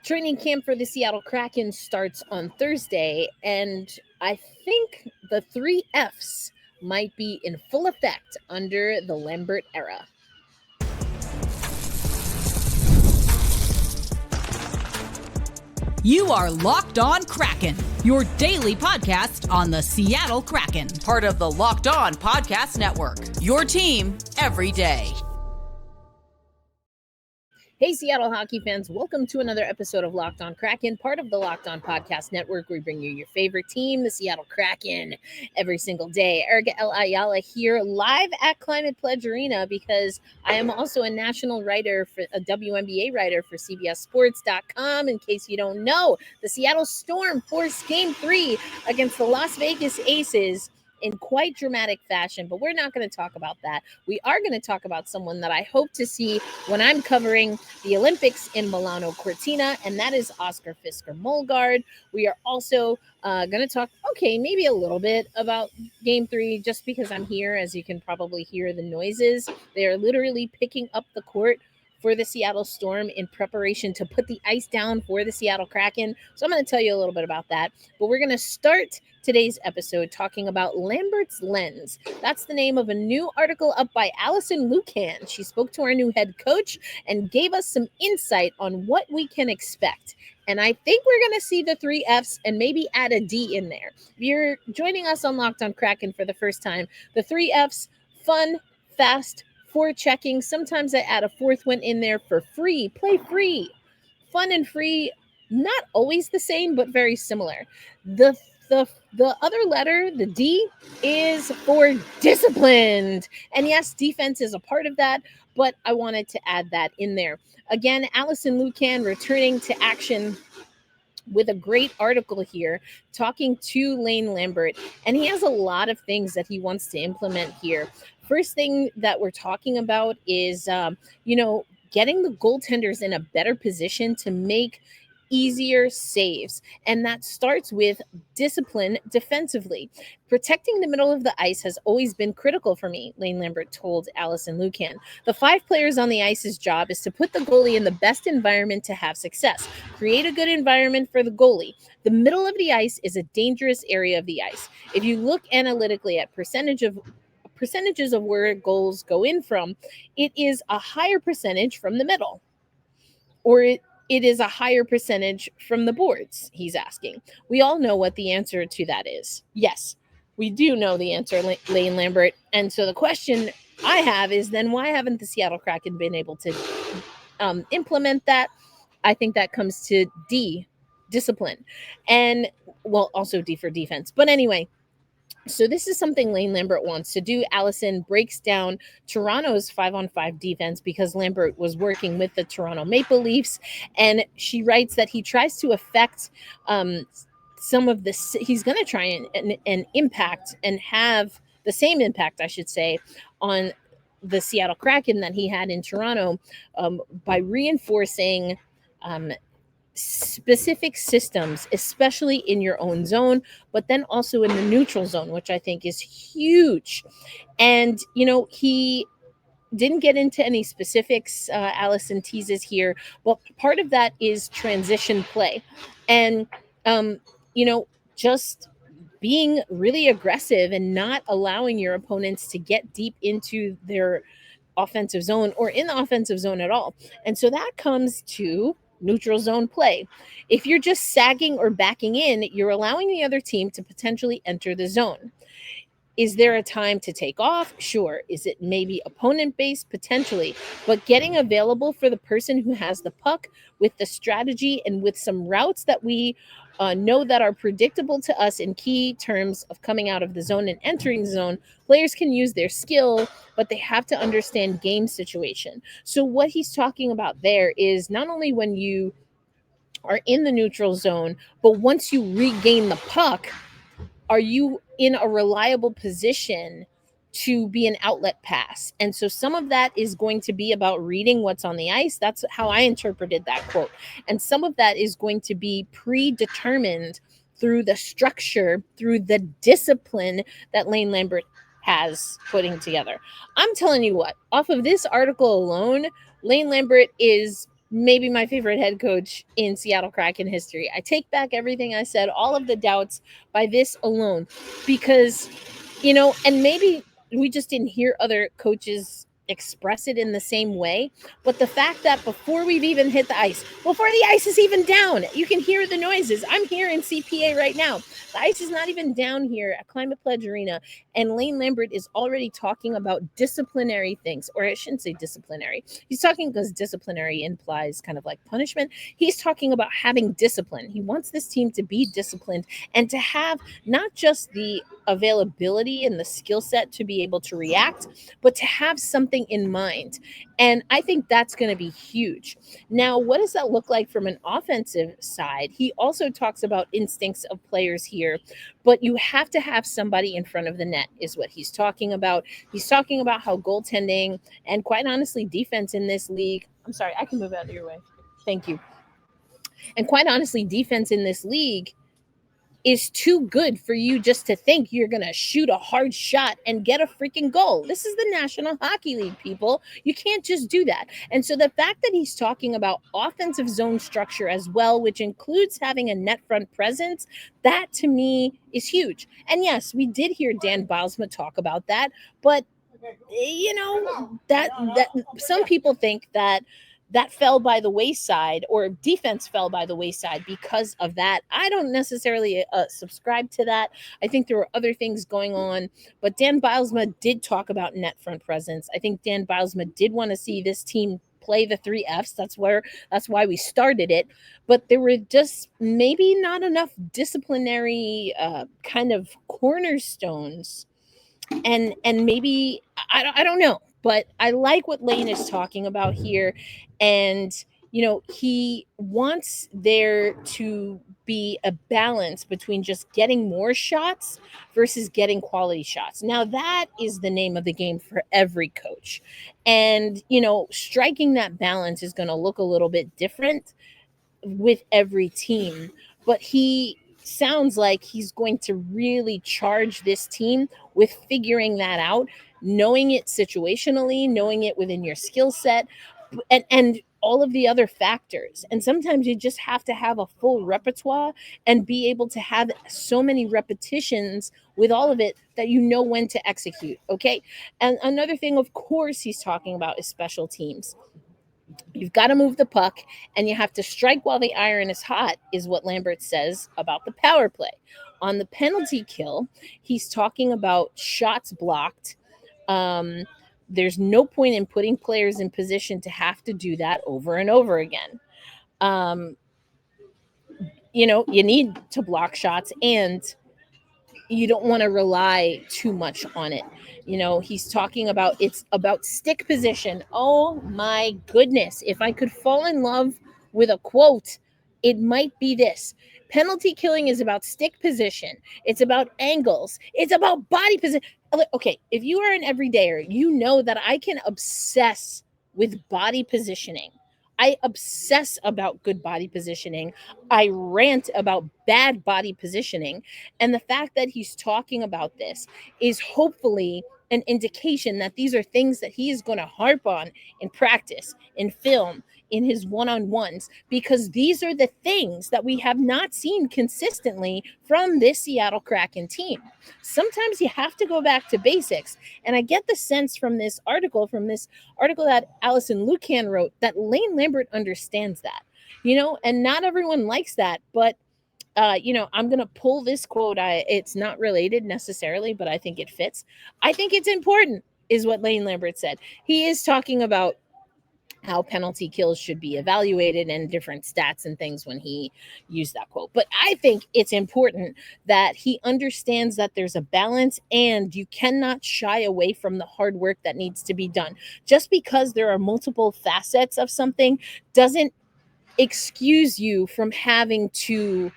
Training camp for the Seattle Kraken starts on Thursday, and I think the three Fs might be in full effect under the Lambert era. You are Locked On Kraken, your daily podcast on the Seattle Kraken, part of the Locked On Podcast Network, your team every day. Hey, Seattle hockey fans, welcome to another episode of Locked On Kraken, part of the Locked On Podcast Network. We bring you your favorite team, the Seattle Kraken, every single day. Erica Ayala here, live at Climate Pledge Arena, because I am also a national writer, a WNBA writer for CBSSports.com. In case you don't know, the Seattle Storm forced Game 3 against the Las Vegas Aces in quite dramatic fashion, but we're not going to talk about that. We are going to talk about someone that I hope to see when I'm covering the Olympics in Milano Cortina, and that is Oscar Molgaard. We are also going to talk, maybe a little bit about Game 3, just because I'm here. As you can probably hear the noises, they are literally picking up the court for the Seattle Storm in preparation to put the ice down for the Seattle Kraken. So I'm going to tell you a little bit about that. But we're going to start today's episode talking about Lambert's Lens. That's the name of a new article up by Allison Lucan. She spoke to our new head coach and gave us some insight on what we can expect. And I think we're going to see the three Fs and maybe add a D in there. If you're joining us on Locked On Kraken for the first time, the three Fs: fun, fast, forechecking. Sometimes I add a fourth one in there for free. Play free. Fun and free, not always the same, but very similar. The other letter, the D, is for disciplined. And yes, defense is a part of that, but I wanted to add that in there. Again, Allison Lucan returning to action with a great article here talking to Lane Lambert, and he has a lot of things that he wants to implement here. First thing that we're talking about is, getting the goaltenders in a better position to make easier saves. And that starts with discipline defensively. Protecting the middle of the ice has always been critical for me, Lane Lambert told Allison Lucan. The 5 players on the ice's job is to put the goalie in the best environment to have success. Create a good environment for the goalie. The middle of the ice is a dangerous area of the ice. If you look analytically at percentages of where goals go in from, it is a higher percentage from the middle. Or it is a higher percentage from the boards, he's asking. We all know what the answer to that is. Yes, we do know the answer, Lane Lambert. And so the question I have is, then why haven't the Seattle Kraken been able to implement that? I think that comes to D, discipline. And, well, also D for defense. But anyway, so this is something Lane Lambert wants to do. Allison breaks down Toronto's 5-on-5 defense because Lambert was working with the Toronto Maple Leafs, and she writes that he tries to affect some of this. He's going to try and impact and have the same impact, I should say, on the Seattle Kraken that he had in Toronto by reinforcing specific systems, especially in your own zone, but then also in the neutral zone, which I think is huge. And, he didn't get into any specifics. Allison teases here, but part of that is transition play. And, just being really aggressive and not allowing your opponents to get deep into their offensive zone or in the offensive zone at all. And so that comes to neutral zone play. If you're just sagging or backing in, you're allowing the other team to potentially enter the zone. Is there a time to take off? Sure. Is it maybe opponent-based? Potentially. But getting available for the person who has the puck with the strategy and with some routes that we know that are predictable to us in key terms of coming out of the zone and entering the zone, players can use their skill, but they have to understand game situation. So what he's talking about there is not only when you are in the neutral zone, but once you regain the puck, are you in a reliable position to be an outlet pass? And so some of that is going to be about reading what's on the ice. That's how I interpreted that quote. And some of that is going to be predetermined through the structure, through the discipline that Lane Lambert has putting together. I'm telling you what, off of this article alone, Lane Lambert is maybe my favorite head coach in Seattle Kraken history. I take back everything I said, all of the doubts by this alone, because, and maybe we just didn't hear other coaches express it in the same way. But the fact that before we've even hit the ice, before the ice is even down, you can hear the noises. I'm here in CPA right now. The ice is not even down here at Climate Pledge Arena. And Lane Lambert is already talking about disciplinary things, or I shouldn't say disciplinary. He's talking because disciplinary implies kind of like punishment. He's talking about having discipline. He wants this team to be disciplined and to have not just the availability and the skill set to be able to react, but to have something in mind. And I think that's going to be huge. Now, what does that look like from an offensive side? He also talks about instincts of players here, but you have to have somebody in front of the net, is what he's talking about. He's talking about how goaltending and, quite honestly, defense in this league. I'm sorry, I can move out of your way. Thank you. And quite honestly, defense in this league is too good for you just to think you're going to shoot a hard shot and get a freaking goal. This is the National Hockey League, people. You can't just do that. And so the fact that he's talking about offensive zone structure as well, which includes having a net front presence, that to me is huge. And yes, we did hear Dan Bilesma talk about that, but that some people think that fell by the wayside, or defense fell by the wayside because of that. I don't necessarily subscribe to that. I think there were other things going on, but Dan Bilesma did talk about net front presence. I think Dan Bilesma did want to see this team play the 3 Fs. That's why we started it. But there were just maybe not enough disciplinary kind of cornerstones. And maybe I don't know, but I like what Lane is talking about here. And he wants there to be a balance between just getting more shots versus getting quality shots. Now, that is the name of the game for every coach. And striking that balance is going to look a little bit different with every team, but he sounds like he's going to really charge this team with figuring that out, knowing it situationally, knowing it within your skill set, and all of the other factors. And sometimes you just have to have a full repertoire and be able to have so many repetitions with all of it that you know when to execute. Okay. And another thing, of course, he's talking about is special teams. You've got to move the puck, and you have to strike while the iron is hot, is what Lambert says about the power play. On the penalty kill, he's talking about shots blocked. There's no point in putting players in position to have to do that over and over again. You need to block shots, and you don't want to rely too much on it. He's talking about it's about stick position. Oh my goodness. If I could fall in love with a quote, it might be this. Penalty killing is about stick position. It's about angles. It's about body position. Okay, if you are an everydayer, you know that I can obsess with body positioning. I obsess about good body positioning. I rant about bad body positioning. And the fact that he's talking about this is hopefully an indication that these are things that he is going to harp on in practice, in film, in his one-on-ones, because these are the things that we have not seen consistently from this Seattle Kraken team. Sometimes you have to go back to basics. And I get the sense from this article that Allison Lucan wrote, that Lane Lambert understands that, and not everyone likes that, but I'm going to pull this quote. It's not related necessarily, but I think it fits. I think it's important, is what Lane Lambert said. He is talking about how penalty kills should be evaluated and different stats and things when he used that quote. But I think it's important that he understands that there's a balance, and you cannot shy away from the hard work that needs to be done. Just because there are multiple facets of something doesn't excuse you from having to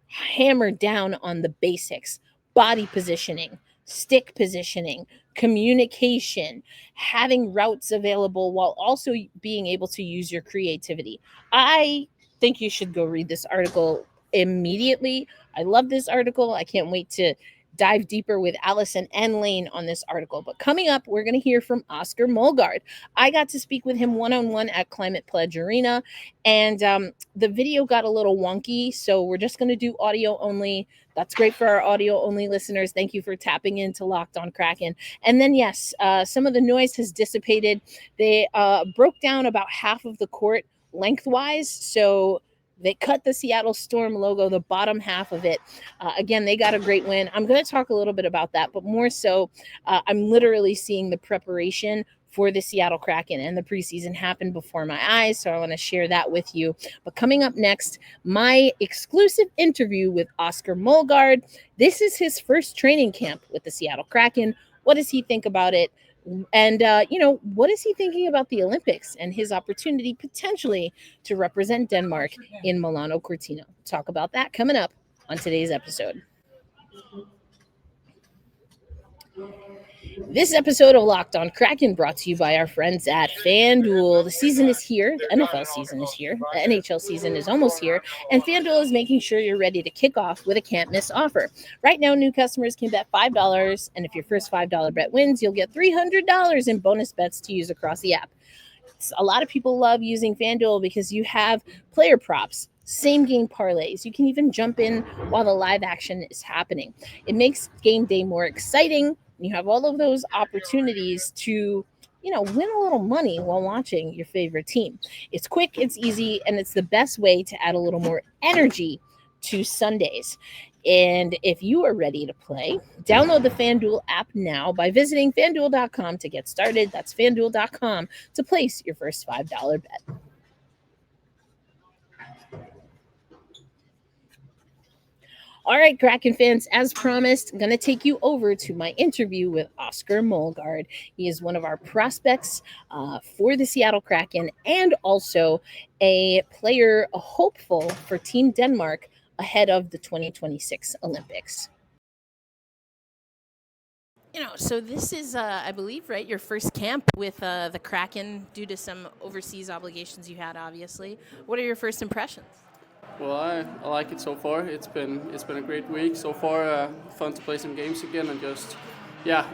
hammer down on the basics: body positioning, stick positioning, communication, having routes available while also being able to use your creativity. I think you should go read this article immediately. I love this article. I can't wait to dive deeper with Allison and Lane on this article. But coming up, we're going to hear from Oscar Molgaard. I got to speak with him one-on-one at Climate Pledge Arena, and the video got a little wonky, so we're just going to do audio only. That's great for our audio only listeners. Thank you for tapping into Locked on Kraken. And then, yes, some of the noise has dissipated. They broke down about half of the court lengthwise, so they cut the Seattle Storm logo, the bottom half of it. Again, they got a great win. I'm going to talk a little bit about that, but more so, I'm literally seeing the preparation for the Seattle Kraken, and the preseason happened before my eyes, so I want to share that with you. But coming up next, my exclusive interview with Oscar Molgaard. This is his first training camp with the Seattle Kraken. What does he think about it? And, what is he thinking about the Olympics and his opportunity potentially to represent Denmark in Milano Cortina? Talk about that coming up on today's episode. This episode of Locked on Kraken brought to you by our friends at FanDuel. The season is here. The NFL season is here. The NHL season is almost here. And FanDuel is making sure you're ready to kick off with a can't-miss offer. Right now, new customers can bet $5. And if your first $5 bet wins, you'll get $300 in bonus bets to use across the app. A lot of people love using FanDuel because you have player props, same game parlays. You can even jump in while the live action is happening. It makes game day more exciting. You have all of those opportunities to, win a little money while watching your favorite team. It's quick, it's easy, and it's the best way to add a little more energy to Sundays. And if you are ready to play, download the FanDuel app now by visiting FanDuel.com to get started. That's FanDuel.com to place your first $5 bet. All right, Kraken fans, as promised, I'm going to take you over to my interview with Oscar Molgaard. He is one of our prospects for the Seattle Kraken and also a player, a hopeful for Team Denmark ahead of the 2026 Olympics. So this is, I believe, right, your first camp with the Kraken due to some overseas obligations you had, obviously. What are your first impressions? Well, I like it so far. It's been a great week so far. Fun to play some games again and just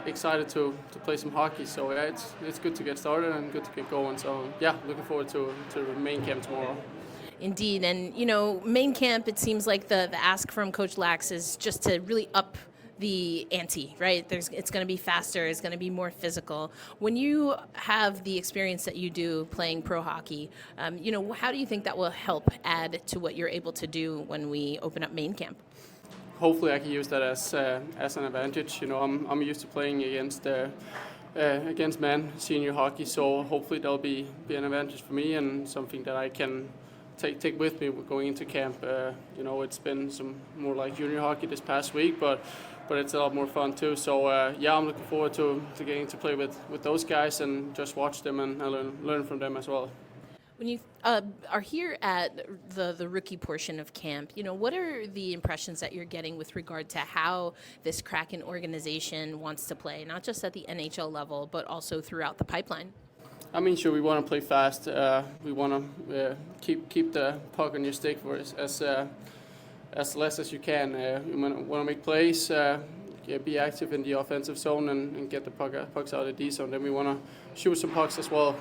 excited to play some hockey. So it's good to get started and good to get going. So looking forward to the main camp tomorrow. Indeed, and main camp, it seems like the ask from Coach Lax is just to really up the ante, right? It's going to be faster, it's going to be more physical. When you have the experience that you do playing pro hockey, how do you think that will help add to what you're able to do when we open up main camp? Hopefully, I can use that as an advantage. I'm used to playing against men senior hockey, so hopefully that'll be an advantage for me and something that I can take with me going into camp. It's been some more like junior hockey this past week, but it's a lot more fun too. So I'm looking forward to getting to play with those guys and just watch them and learn from them as well. When you are here at the rookie portion of camp, what are the impressions that you're getting with regard to how this Kraken organization wants to play, not just at the NHL level, but also throughout the pipeline? I mean, sure, we want to play fast. We want to keep the puck on your stick for as less as you can. You want to make plays, be active in the offensive zone and get the pucks out of the D zone. Then we want to shoot some pucks as well.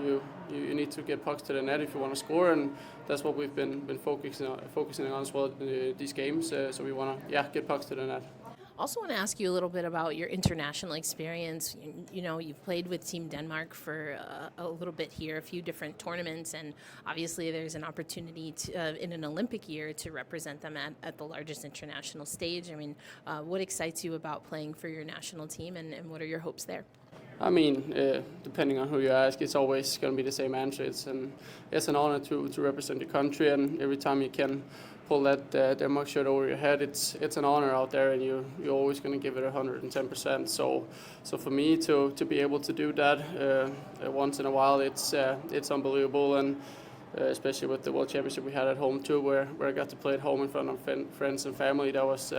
You need to get pucks to the net if you want to score, and that's what we've been focusing on as well these games. So we want to get pucks to the net. Also want to ask you a little bit about your international experience. You've played with Team Denmark for a little bit here, a few different tournaments, and obviously there's an opportunity to, in an Olympic year to represent them at the largest international stage. I mean, what excites you about playing for your national team, and what are your hopes there? I mean, depending on who you ask, it's always going to be the same answer. It's an honor to represent your country, and every time you can pull that Denmark shirt over your head, it's an honor out there, and you're always going to give it 110%. So for me to be able to do that once in a while, it's unbelievable, and especially with the World Championship we had at home too, where I got to play at home in front of friends and family. That was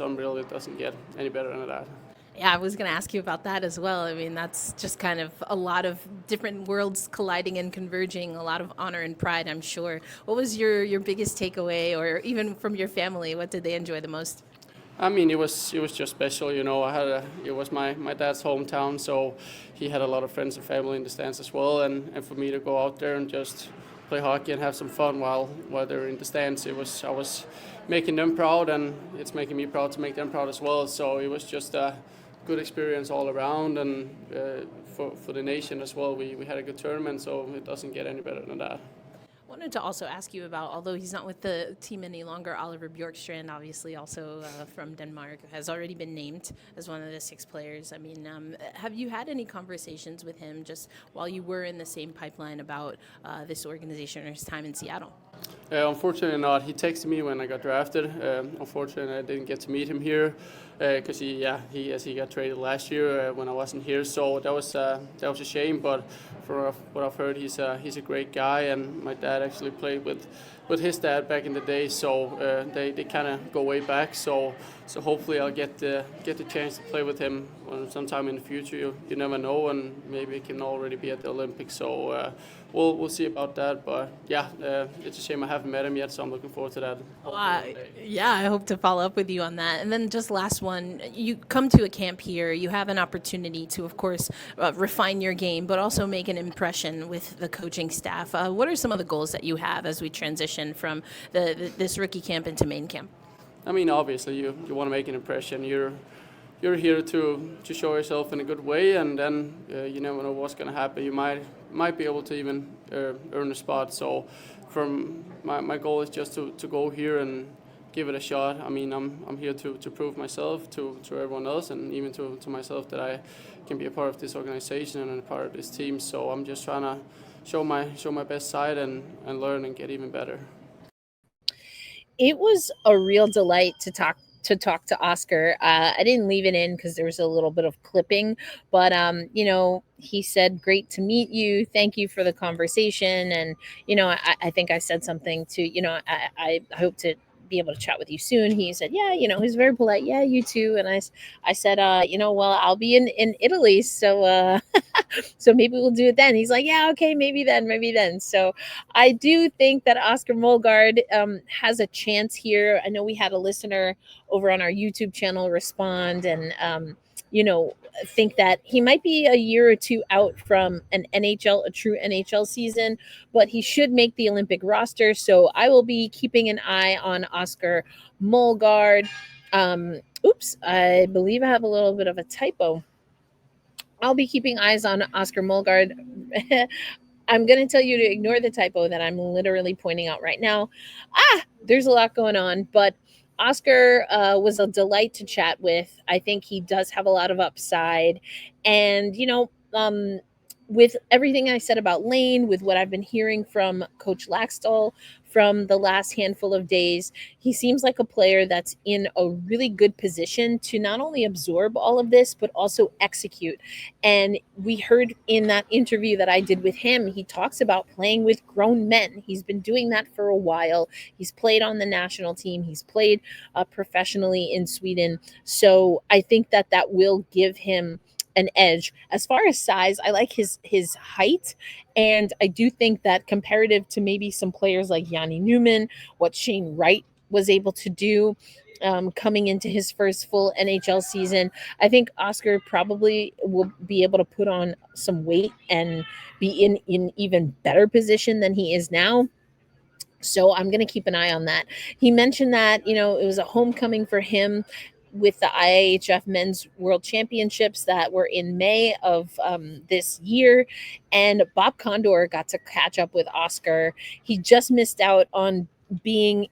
unreal. It doesn't get any better than that. Yeah, I was going to ask you about that as well. I mean, that's just kind of a lot of different worlds colliding and converging, a lot of honor and pride, I'm sure. What was your biggest takeaway, or even from your family, what did they enjoy the most? I mean, it was just special, you know. It was my dad's hometown, so he had a lot of friends and family in the stands as well, and for me to go out there and just play hockey and have some fun while they're in the stands, I was making them proud, and it's making me proud to make them proud as well. So it was just a good experience all around, and for the nation as well. We had a good tournament, so it doesn't get any better than that. Wanted to also ask you about, although he's not with the team any longer, Oliver Bjorkstrand, obviously also from Denmark, has already been named as one of the 6 players. I mean, have you had any conversations with him just while you were in the same pipeline about this organization or his time in Seattle? Unfortunately not. He texted me when I got drafted. Unfortunately, I didn't get to meet him here because he got traded last year when I wasn't here. So that was a shame. But from what I've heard, he's a great guy, and my dad actually played with his dad back in the day. So they kind of go way back. So hopefully I'll get the chance to play with him sometime in the future. You never know, and maybe it can already be at the Olympics. So we'll see about that. But yeah, it's a shame I haven't met him yet. So I'm looking forward to that. Yeah, I hope to follow up with you on that. And then just last one, you come to a camp here, you have an opportunity to, of course, refine your game, but also make an impression with the coaching staff. What are some of the goals that you have as we transition from this rookie camp into main camp? I mean, obviously, you want to make an impression. You're here to show yourself in a good way, and then you never know what's going to happen. You might be able to even earn a spot. So, from my goal is just to go here and give it a shot. I mean, I'm here to prove myself to everyone else, and even to myself, that I can be a part of this organization and a part of this team. So I'm just trying to show my best side and learn and get even better. It was a real delight to talk to Oscar. I didn't leave it in because there was a little bit of clipping, but he said, "Great to meet you. Thank you for the conversation." And I think I said something to I hope to be able to chat with you soon. He said, "Yeah, he's very polite. Yeah, you too." And I said, well, I'll be in Italy, so so maybe we'll do it then. He's like, "Yeah, okay, maybe then." So I do think that Oscar Molgaard has a chance here. I know we had a listener over on our YouTube channel respond and think that he might be a year or two out from a true NHL season, but he should make the Olympic roster. So I will be keeping an eye on Oscar Molgaard. Oops, I believe I have a little bit of a typo. I'll be keeping eyes on Oscar Molgaard. I'm going to tell you to ignore the typo that I'm literally pointing out right now. There's a lot going on, but Oscar was a delight to chat with. I think he does have a lot of upside. And, with everything I said about Lane, with what I've been hearing from Coach Laxdal from the last handful of days, he seems like a player that's in a really good position to not only absorb all of this, but also execute. And we heard in that interview that I did with him, he talks about playing with grown men. He's been doing that for a while. He's played on the national team. He's played professionally in Sweden. So I think that will give him an edge. As far as size, I like his height, and I do think that comparative to maybe some players like Yanni Newman, what Shane Wright was able to do coming into his first full NHL season, I think Oscar probably will be able to put on some weight and be in even better position than he is now. So I'm going to keep an eye on that. He mentioned that, it was a homecoming for him with the IIHF Men's World Championships that were in May of this year. And Bob Condor got to catch up with Oscar. He just missed out on being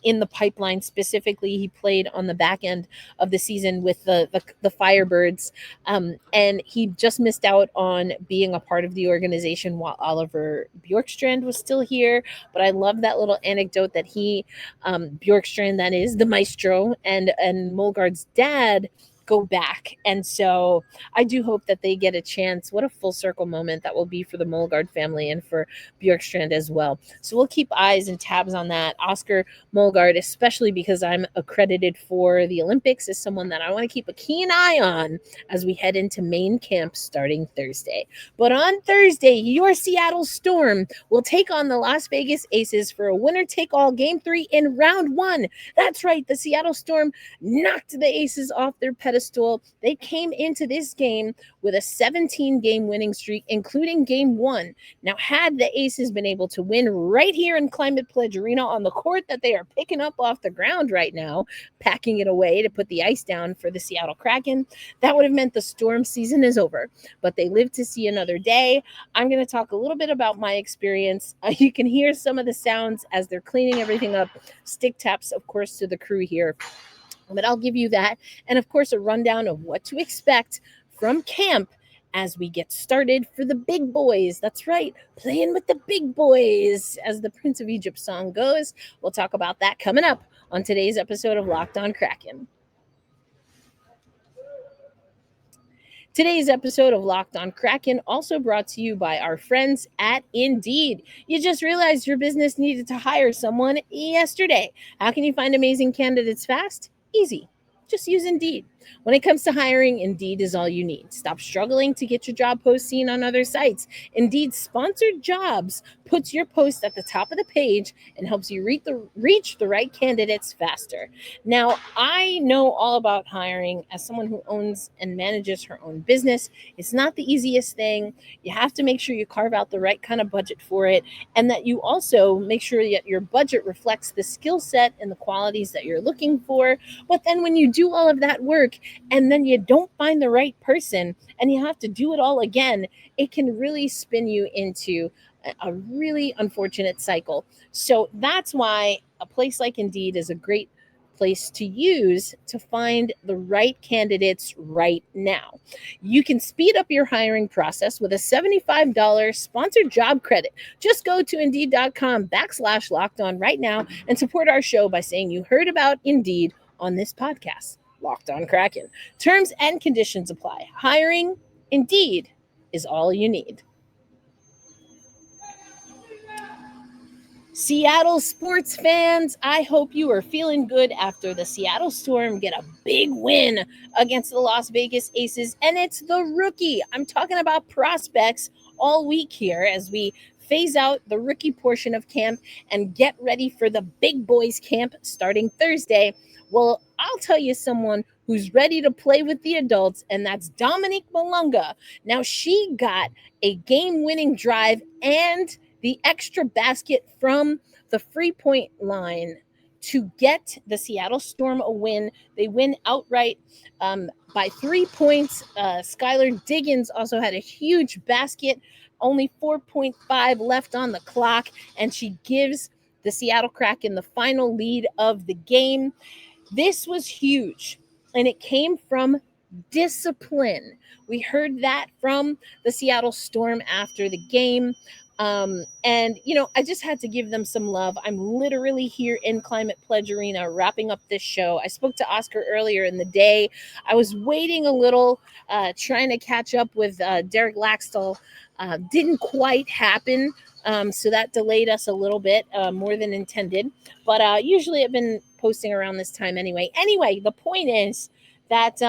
in the pipeline. Specifically, he played on the back end of the season with the Firebirds, and he just missed out on being a part of the organization while Oliver Bjorkstrand was still here. But I love that little anecdote that Bjorkstrand, that is the maestro, and Molgaard's dad go back. And so I do hope that they get a chance. What a full circle moment that will be for the Molgaard family and for Bjorkstrand as well. So we'll keep eyes and tabs on that. Oscar Molgaard, especially because I'm accredited for the Olympics, is someone that I want to keep a keen eye on as we head into main camp starting Thursday. But on Thursday, your Seattle Storm will take on the Las Vegas Aces for a winner-take-all Game 3 in Round 1. That's right, the Seattle Storm knocked the Aces off their pedestal. They came into this game with a 17-game winning streak, including Game 1. Now, had the Aces been able to win right here in Climate Pledge Arena on the court that they are picking up off the ground right now, packing it away to put the ice down for the Seattle Kraken, that would have meant the Storm season is over. But they lived to see another day. I'm going to talk a little bit about my experience. You can hear some of the sounds as they're cleaning everything up. Stick taps, of course, to the crew here. But I'll give you that. And of course, a rundown of what to expect from camp as we get started for the big boys. That's right, playing with the big boys, as the Prince of Egypt song goes. We'll talk about that coming up on today's episode of Locked On Kraken. Today's episode of Locked On Kraken also brought to you by our friends at Indeed. You just realized your business needed to hire someone yesterday. How can you find amazing candidates fast? Easy. Just use Indeed. When it comes to hiring, Indeed is all you need. Stop struggling to get your job post seen on other sites. Indeed Sponsored Jobs puts your post at the top of the page and helps you reach the right candidates faster. Now, I know all about hiring as someone who owns and manages her own business. It's not the easiest thing. You have to make sure you carve out the right kind of budget for it, and that you also make sure that your budget reflects the skill set and the qualities that you're looking for. But then when you do all of that work and then you don't find the right person and you have to do it all again, it can really spin you into a really unfortunate cycle. So that's why a place like Indeed is a great place to use to find the right candidates right now. You can speed up your hiring process with a $75 sponsored job credit. Just go to Indeed.com/locked-on right now and support our show by saying you heard about Indeed on this podcast. Locked On Kraken. Terms and conditions apply. Hiring, Indeed, is all you need. Seattle sports fans, I hope you are feeling good after the Seattle Storm get a big win against the Las Vegas Aces, and it's the rookie. I'm talking about prospects all week here as we phase out the rookie portion of camp and get ready for the big boys camp starting Thursday. Well, I'll tell you someone who's ready to play with the adults, and that's Dominique Malunga. Now, she got a game-winning drive and the extra basket from the free point line to get the Seattle Storm a win. They win outright by 3 points. Skylar Diggins also had a huge basket, only 4.5 left on the clock, and she gives the Seattle Kraken the final lead of the game. This was huge, and it came from discipline. We heard that from the Seattle Storm after the game. And, I just had to give them some love. I'm literally here in Climate Pledge Arena wrapping up this show. I spoke to Oscar earlier in the day. I was waiting a little, trying to catch up with Derek Laxdal. Didn't quite happen. So that delayed us a little bit, more than intended. But usually I've been posting around this time anyway. Anyway, the point is that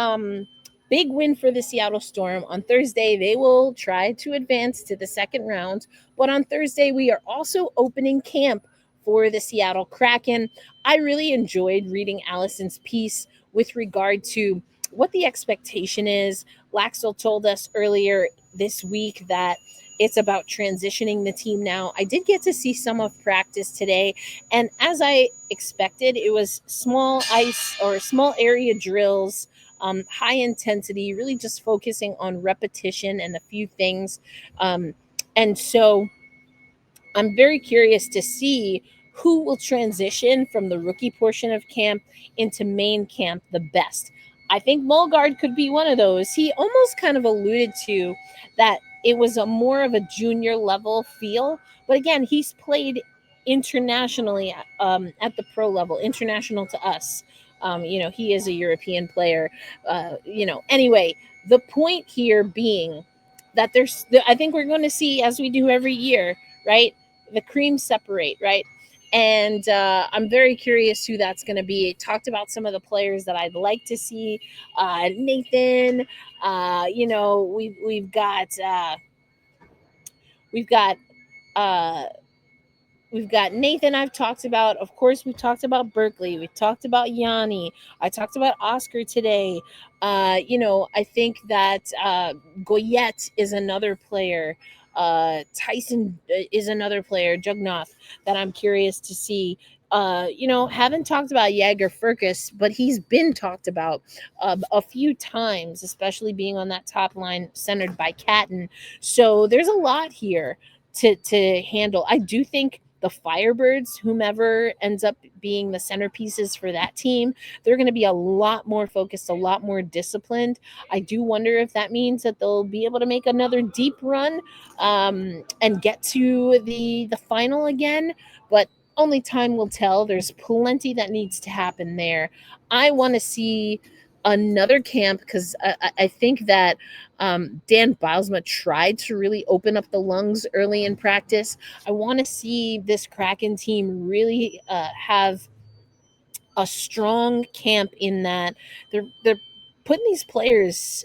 big win for the Seattle Storm. On Thursday, they will try to advance to the second round. But on Thursday, we are also opening camp for the Seattle Kraken. I really enjoyed reading Allison's piece with regard to what the expectation is. Laxdal told us earlier this week that it's about transitioning the team now. I did get to see some of practice today, and as I expected, it was small ice or small area drills, high intensity, really just focusing on repetition and a few things. And so I'm very curious to see who will transition from the rookie portion of camp into main camp the best. I think Molgaard could be one of those. He almost kind of alluded to that it was a more of a junior level feel. But again, he's played internationally at the pro level, international to us. He is a European player. Anyway, the point here being that I think we're going to see, as we do every year, right? The cream separate, right? And I'm very curious who that's going to be. Talked about some of the players that I'd like to see. Nathan, we've got we've got uh, we've got Nathan. I've talked about. Of course, we've talked about Berkeley. We've talked about Yanni. I talked about Oscar today. I think that Goyette is another player. Tyson is another player. Jugnoth that I'm curious to see. Haven't talked about Jaeger Furcus, but he's been talked about a few times, especially being on that top line centered by Catton. So there's a lot here to handle. I do think the Firebirds, whomever ends up being the centerpieces for that team, they're going to be a lot more focused, a lot more disciplined. I do wonder if that means that they'll be able to make another deep run and get to the final again. But only time will tell. There's plenty that needs to happen there. I want to see another camp because I think that Dan Bilesma tried to really open up the lungs early in practice. I want to see this Kraken team really have a strong camp in that they're putting these players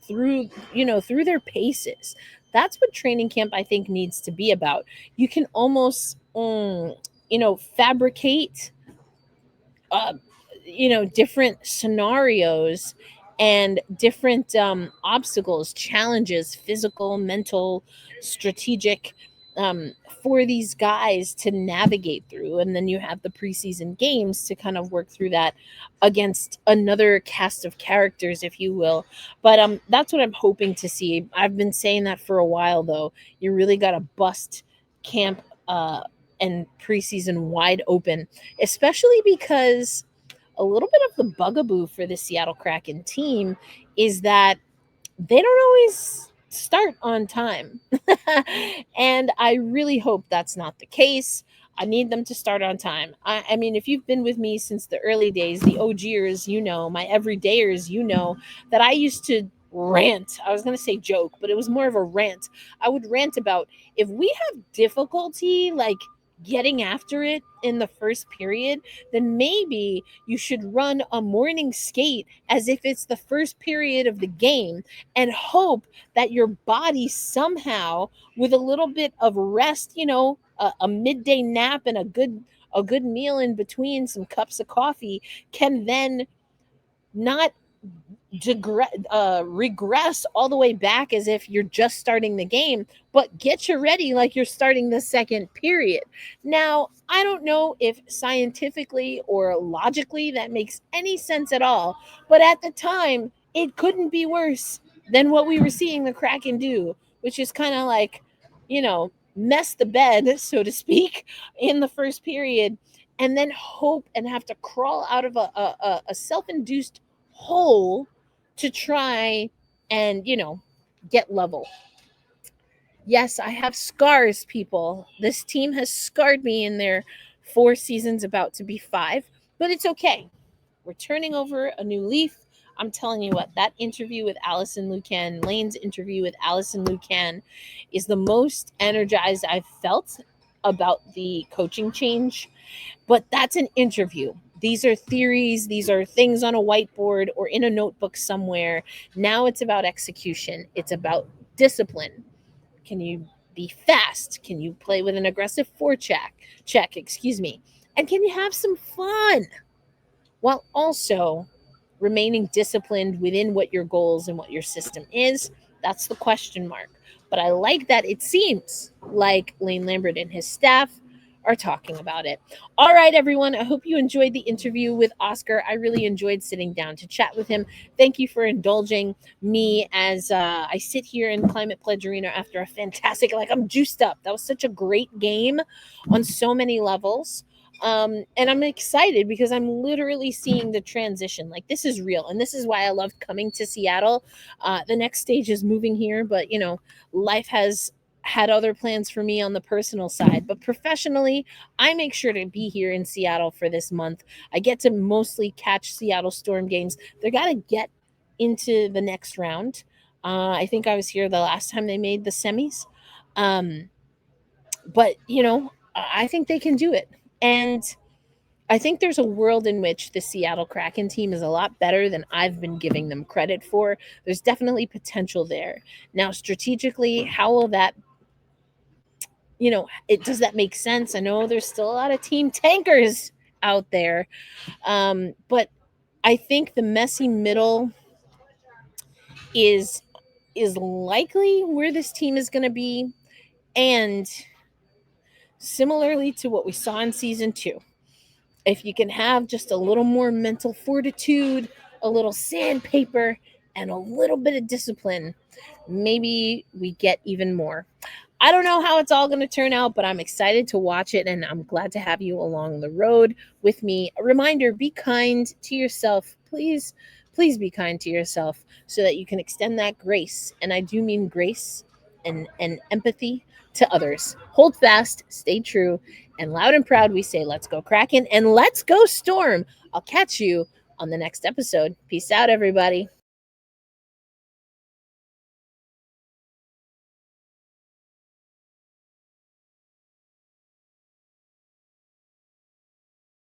through their paces. That's what training camp I think needs to be about. You can almost fabricate uh, different scenarios and different obstacles, challenges, physical, mental, strategic, for these guys to navigate through. And then you have the preseason games to kind of work through that against another cast of characters, if you will. But that's what I'm hoping to see. I've been saying that for a while, though. You really got to bust camp and preseason wide open, especially because a little bit of the bugaboo for the Seattle Kraken team is that they don't always start on time. And I really hope that's not the case. I need them to start on time. I mean, if you've been with me since the early days, the OGers, my everydayers, that I used to rant. I was going to say joke, but it was more of a rant. I would rant about if we have difficulty, like getting after it in the first period, then maybe you should run a morning skate as if it's the first period of the game and hope that your body somehow, with a little bit of rest, a midday nap and a good meal in between, some cups of coffee, can then not regress all the way back as if you're just starting the game, but get you ready like you're starting the second period. Now, I don't know if scientifically or logically that makes any sense at all, but at the time, it couldn't be worse than what we were seeing the Kraken do, which is kind of like, mess the bed, so to speak, in the first period, and then hope and have to crawl out of a self-induced hole to try and, get level. Yes, I have scars, people. This team has scarred me in their 4 seasons, about to be 5, but it's okay. We're turning over a new leaf. I'm telling you what, that interview with Allison Lucan, Lane's interview with Allison Lucan, is the most energized I've felt about the coaching change. But that's an interview. These are theories. These are things on a whiteboard or in a notebook somewhere. Now it's about execution. It's about discipline. Can you be fast? Can you play with an aggressive forecheck? And can you have some fun while also remaining disciplined within what your goals and what your system is? That's the question mark. But I like that it seems like Lane Lambert and his staff are talking about it. All right, everyone. I hope you enjoyed the interview with Oscar. I really enjoyed sitting down to chat with him. Thank you for indulging me as I sit here in Climate Pledge Arena after a fantastic, I'm juiced up. That was such a great game on so many levels. And I'm excited because I'm literally seeing the transition. Like, this is real. And this is why I love coming to Seattle. The next stage is moving here, but life has had other plans for me on the personal side, but professionally, I make sure to be here in Seattle for this month. I get to mostly catch Seattle Storm games. They're got to get into the next round. I think I was here the last time they made the semis. But, I think they can do it. And I think there's a world in which the Seattle Kraken team is a lot better than I've been giving them credit for. There's definitely potential there. Now, strategically, how will that, does that make sense? I know there's still a lot of team tankers out there, but I think the messy middle is likely where this team is going to be, and similarly to what we saw in season 2, if you can have just a little more mental fortitude, a little sandpaper, and a little bit of discipline, maybe we get even more. I don't know how it's all going to turn out, but I'm excited to watch it, and I'm glad to have you along the road with me. A reminder, be kind to yourself. Please, please be kind to yourself so that you can extend that grace, and I do mean grace and empathy, to others. Hold fast, stay true, and loud and proud we say, let's go Kraken and let's go Storm. I'll catch you on the next episode. Peace out, everybody.